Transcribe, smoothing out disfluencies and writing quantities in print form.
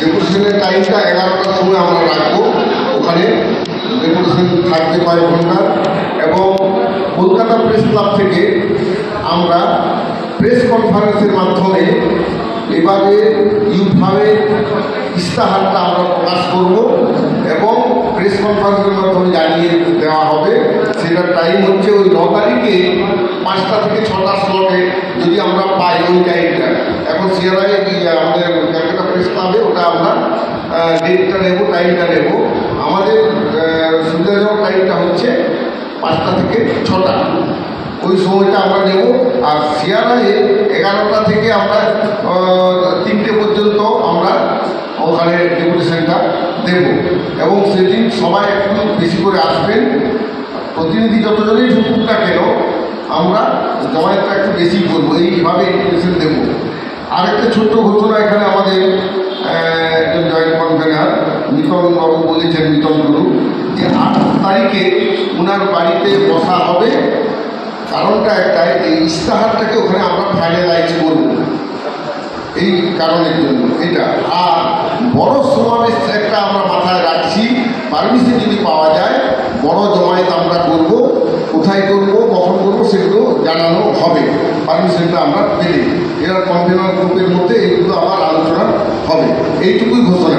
ডেপুটেশনের টাইমটা 11টার সময় আমরা রাখবো। ওখানে ডেপুটেশন থাকবে 5 ঘন্টা। এবং কলকাতা প্রেস ক্লাব থেকে আমরা প্রেস কনফারেন্সের মাধ্যমে এভাবে ইউথভাবে ইস্তাহারটা আমরা প্রকাশ করব এবং প্রেস কনফারেন্সের মাধ্যমে জানিয়ে দেওয়া হবে। সেটার টাইম হচ্ছে ওই 9 তারিখে 5টা থেকে 6টা স্লটে যদি আমরা পাই ওই টাইমটা। এখন সিআরআই আমাদের ক্যালকাটা প্রেস ক্লাবে ওটা আমরা ডেটটা নেব, টাইমটা নেব। আমাদের সুবিধাজনক টাইমটা হচ্ছে 5টা থেকে 6টা, ওই সময়টা আমরা নেব। আর সিআরআইয়ে 11টা থেকে আমরা 3টে পর্যন্ত আমরা ওখানে ডেপুটেশনটা দেব। এবং সেদিন সবাই একটু বেশি করে আসবেন, প্রতিনিধি যতজনই ঢুকুক না কেন আমরা জমায়েতটা একটু বেশি করবো, এইভাবে ডেপুটেশন দেব। আরেকটা ছোট্ট ঘোষণা, এখানে আমাদের একজন জয়েন্ট কনভেনার মিতনবাবু বলেছেন, মিতন গুরু, যে 8 তারিখে ওনার বাড়িতে বসা হবে। কারণটা একটাই, এই ইস্তাহারটাকে ওখানে আমরা ফাইনালাইজ করব, এই কারণের জন্য এটা। আর বড় সমাবেশ একটা আমরা মাথায় রাখছি, পারমিশন যদি পাওয়া যায় বড় জমায়েত আমরা করব। কোথায় করব, কখন করব সেগুলো জানানো হবে, পারমিশনটা আমরা পেলে। এরা কনভেনার গ্রুপের মধ্যে এইগুলো আবার আলোচনা হবে। এইটুকুই ঘোষণা।